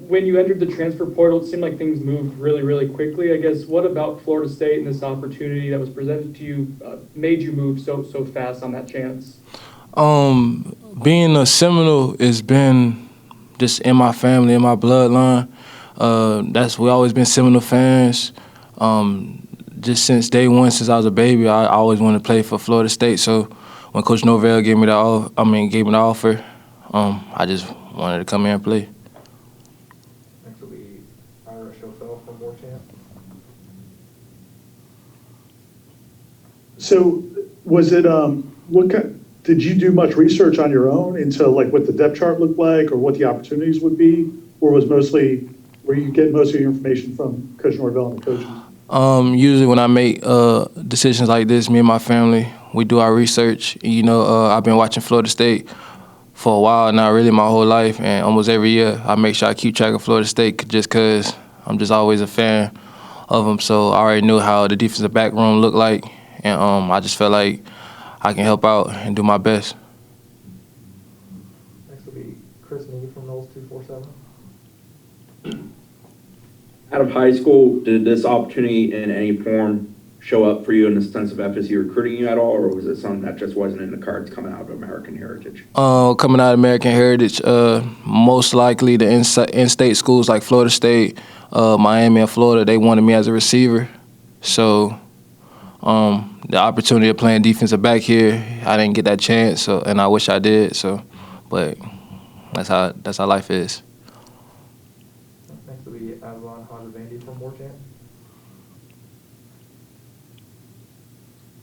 when you entered the transfer portal, it seemed like things moved really, really quickly. I guess what about Florida State and this opportunity that was presented to you made you move so fast on that chance? Being a Seminole has been just in my family, in my bloodline. We always been Seminole fans. Just since day one, since I was a baby, I always wanted to play for Florida State. So when Coach Norvell gave me the offer, I just wanted to come here and play. Next will be Ira Schofel from Warchant. So was it did you do much research on your own into like what the depth chart looked like or what the opportunities would be, or were you getting most of your information from Coach Norvell and the coaches? Usually when I make decisions like this, me and my family, we do our research. I've been watching Florida State for a while now, really my whole life, and almost every year I make sure I keep track of Florida State just because I'm just always a fan of them. So I already knew how the defensive back room looked like, and I just felt like I can help out and do my best. Next will be Chris Needy from Knowles 247. Out of high school, did this opportunity in any form show up for you in the sense of FSU recruiting you at all, or was it something that just wasn't in the cards coming out of American Heritage? Coming out of American Heritage, most likely the in-state schools like Florida State, Miami, and Florida, they wanted me as a receiver. So the opportunity of playing defensive back here, I didn't get that chance, and I wish I did. But that's how life is. Next will be Avon Hajavandi from Warchant.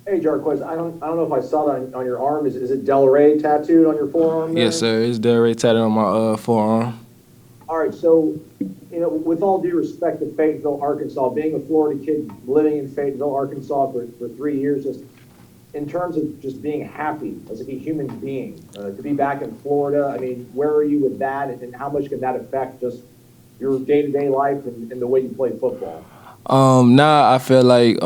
Hey, Jarques, I don't know if I saw that on your arm. Is it Delray tattooed on your forearm there? Yes, sir. It's Delray tattooed on my forearm. All right, so, with all due respect to Fayetteville, Arkansas, being a Florida kid living in Fayetteville, Arkansas for 3 years, just in terms of just being happy as a human being, to be back in Florida, I mean, where are you with that, and how much can that affect just your day-to-day life and the way you play football? Now I feel like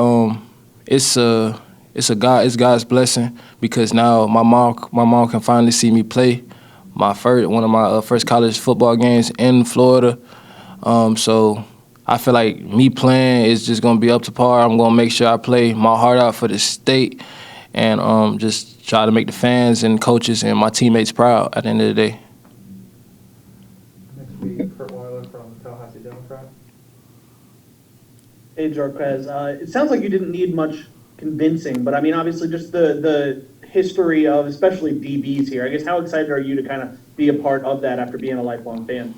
it's God's blessing because now my mom can finally see me play one of my first college football games in Florida. So I feel like me playing is just gonna be up to par. I'm gonna make sure I play my heart out for the state and just try to make the fans and coaches and my teammates proud at the end of the day. Next will be Kurt Weiler from Tallahassee Democrat. Hey, Jarques. It sounds like you didn't need much convincing, but I mean, obviously, just the history of especially DBs here. I guess how excited are you to kind of be a part of that after being a lifelong fan?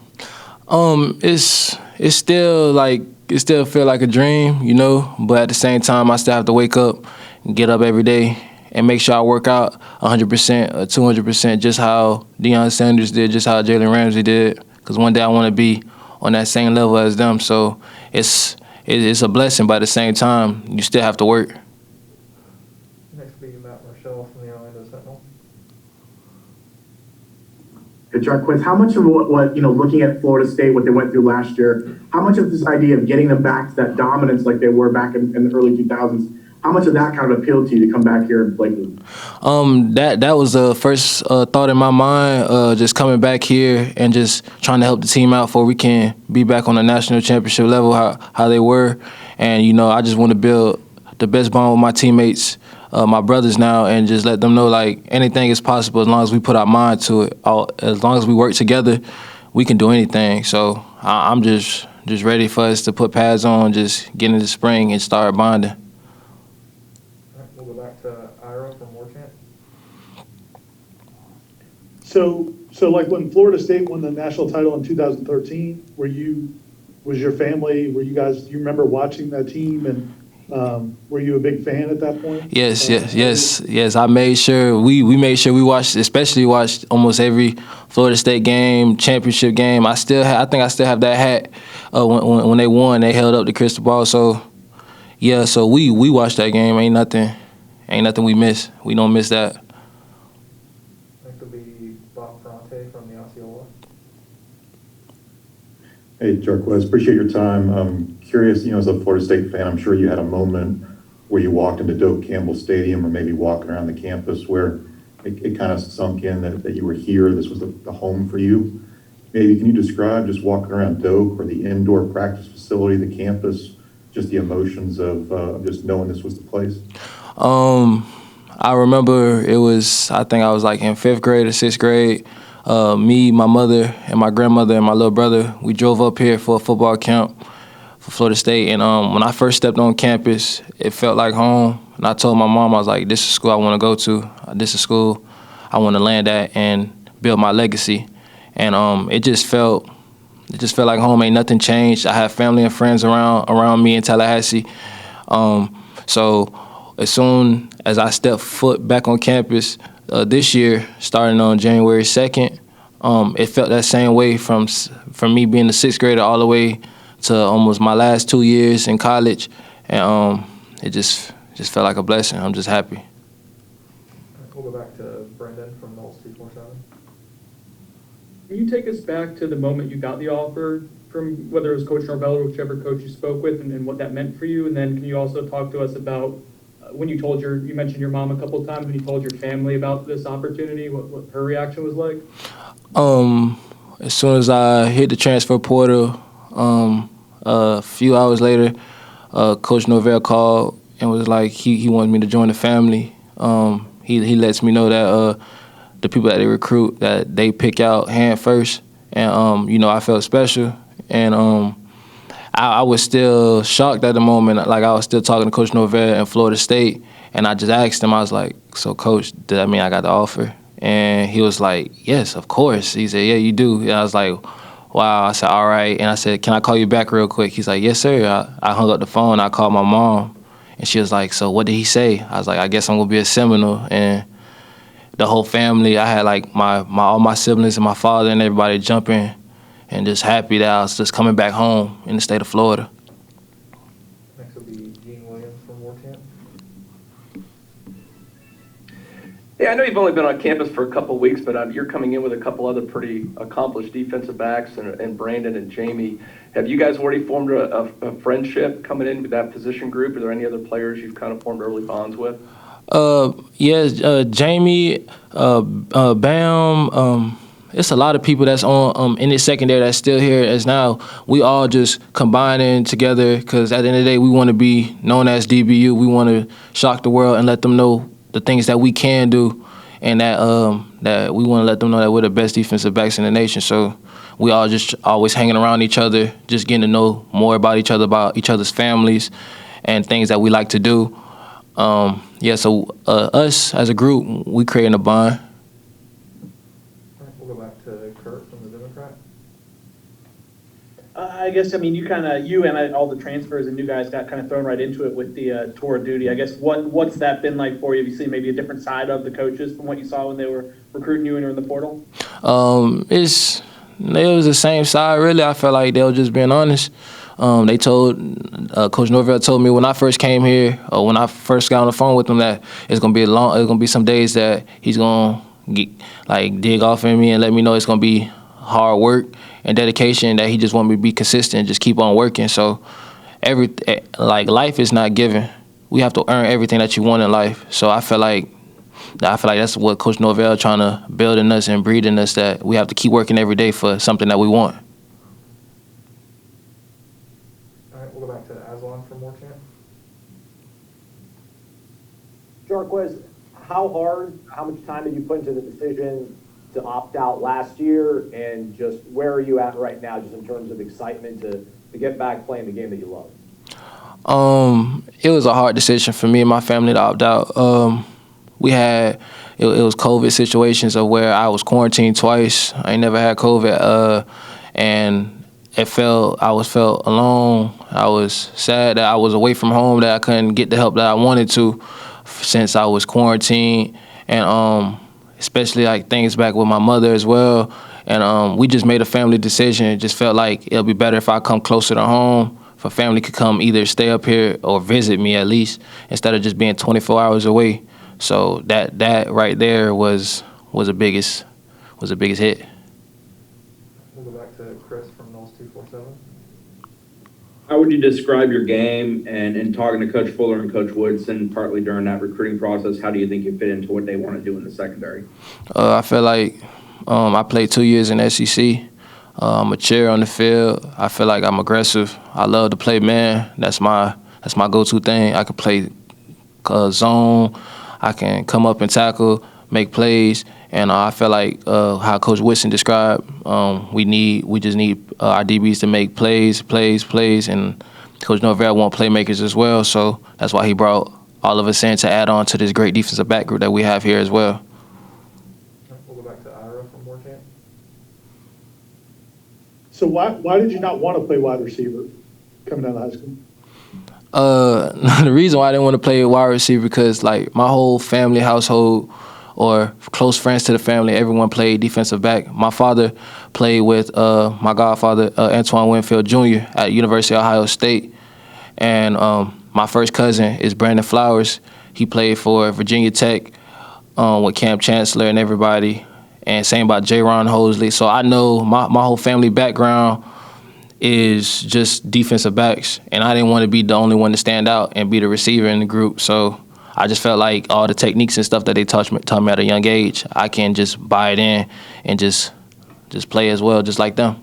It's still feel like a dream, but at the same time, I still have to wake up and get up every day and make sure I work out 100% or 200%, just how Deion Sanders did, just how Jalen Ramsey did, because one day I want to be on that same level as them. So it's a blessing, but at the same time, you still have to work. Next will be Matt Marshall from the Orlando Sentinel. Hey, Jarques, how much of what looking at Florida State, what they went through last year, how much of this idea of getting them back to that dominance like they were back in the early 2000s, how much of that kind of appealed to you to come back here and play? That was the first thought in my mind, just coming back here and just trying to help the team out before we can be back on the national championship level, how they were. And, I just want to build the best bond with my teammates, my brothers now, and just let them know, like, anything is possible as long as we put our mind to it. As long as we work together, we can do anything. So I'm just ready for us to put pads on, just get into spring and start bonding. We'll go back to Ira from Warchant. So like when Florida State won the national title in 2013, was your family, do you remember watching that team, and were you a big fan at that point? Yes. I made sure we made sure we watched almost every Florida State game, championship game. I think I still have that hat when they won. They held up the crystal ball. So yeah, so we watched that game. Ain't nothing we miss. We don't miss that. Next will be Bob Ferrante from the Osceola. Hey, Jarques, appreciate your time. I'm curious, as a Florida State fan, I'm sure you had a moment where you walked into Doak Campbell Stadium or maybe walking around the campus where it kind of sunk in that you were here, this was the home for you. maybe can you describe just walking around Doak or the indoor practice facility, the campus, just the emotions of just knowing this was the place? I remember I think I was like in 5th grade or 6th grade. Me, my mother, and my grandmother and my little brother, we drove up here for a football camp for Florida State. And when I first stepped on campus, it felt like home. And I told my mom, I was like, this is school I want to go to. This is school I want to land at and build my legacy. And it just felt like home. Ain't nothing changed. I have family and friends around me in Tallahassee. So as soon as I stepped foot back on campus this year, starting on January 2nd, it felt that same way from me being a 6th grader all the way to almost my last 2 years in college. And it just felt like a blessing. I'm just happy. We'll go back to Brendan from Knowles 247. Can you take us back to the moment you got the offer from whether it was Coach Norvell or whichever coach you spoke with and what that meant for you? And then can you also talk to us about when you mentioned your mom a couple of times, when you told your family about this opportunity, what her reaction was like? As soon as I hit the transfer portal, a few hours later, Coach Norvell called and was like, he wanted me to join the family. He lets me know that the people that they recruit, that they pick out hand first. And, I felt special. And I was still shocked at the moment. Like, I was still talking to Coach Norvell in Florida State. And I just asked him, I was like, so, Coach, does that mean I got the offer? And he was like, yes, of course. He said, yeah, you do. And I was like, wow. I said, all right. And I said, can I call you back real quick? He's like, yes, sir. I hung up the phone. I called my mom. And she was like, so what did he say? I was like, I guess I'm going to be a Seminole. And the whole family, I had like all my siblings and my father and everybody jumping and just happy that I was just coming back home in the state of Florida. Next will be Gene Williams from Wartamp. Yeah, I know you've only been on campus for a couple of weeks, but you're coming in with a couple other pretty accomplished defensive backs and Brandon and Jamie. Have you guys already formed a friendship coming in with that position group? Are there any other players you've kind of formed early bonds with? Jamie, Bam, it's a lot of people that's on in this secondary that's still here as now. We all just combining together because at the end of the day, we want to be known as DBU. We want to shock the world and let them know the things that we can do, and that we want to let them know that we're the best defensive backs in the nation. So we all just always hanging around each other, just getting to know more about each other's families, and things that we like to do. So us as a group, we creating a bond. All right, we'll go back to Kurt from the Democrat. I guess, I mean, you and all the transfers and new guys got kind of thrown right into it with the tour of duty. I guess what's that been like for you? Have you seen maybe a different side of the coaches from what you saw when they were recruiting you and you were in the portal? It was the same side, really. I felt like they were just being honest. They told Coach Norvell told me when I first came here, or when I first got on the phone with him, that it's gonna be some days that he's gonna dig off in me and let me know it's gonna be hard work and dedication. That he just want me to be consistent and just keep on working. So life is not given. We have to earn everything that you want in life. So I feel like that's what Coach Norvell trying to build in us and breed in us, that we have to keep working every day for something that we want. All right, we'll go back to Aslan from Wartamp. Jarques, how much time did you put into the decision to opt out last year, and just where are you at right now, just in terms of excitement to get back playing the game that you love? It was a hard decision for me and my family to opt out. It was COVID situations of where I was quarantined twice. I ain't never had COVID, and I felt alone. I was sad that I was away from home, that I couldn't get the help that I wanted to since I was quarantined, and especially like things back with my mother as well. And we just made a family decision. It just felt like it'll be better if I come closer to home, for family could come either stay up here or visit me at least, instead of just being 24 hours away. So that right there was the biggest hit. We'll go back to Chris from Knowles 247. How would you describe your game, and in talking to Coach Fuller and Coach Woodson partly during that recruiting process, how do you think you fit into what they want to do in the secondary? I feel like I played 2 years in SEC. mature on the field. I feel like I'm aggressive. I love to play man. That's my go-to thing. I can play zone. I can come up and tackle, make plays, and I feel like how Coach Whitson described, we just need our DBs to make plays, and Coach Norvell want playmakers as well. So that's why he brought all of us in to add on to this great defensive back group that we have here as well. We'll go back to Ira from Moore Camp. So why did you not want to play wide receiver coming out of high school? The reason why I didn't want to play wide receiver because like my whole family, household, or close friends to the family, everyone played defensive back. My father played with my godfather, Antoine Winfield Jr. at University of Ohio State. And my first cousin is Brandon Flowers. He played for Virginia Tech with Cam Chancellor and everybody. And same about J-Ron Hosley. So I know my whole family background is just defensive backs. And I didn't want to be the only one to stand out and be the receiver in the group. So I just felt like all the techniques and stuff that they taught me at a young age, I can just buy it in and just play as well, just like them.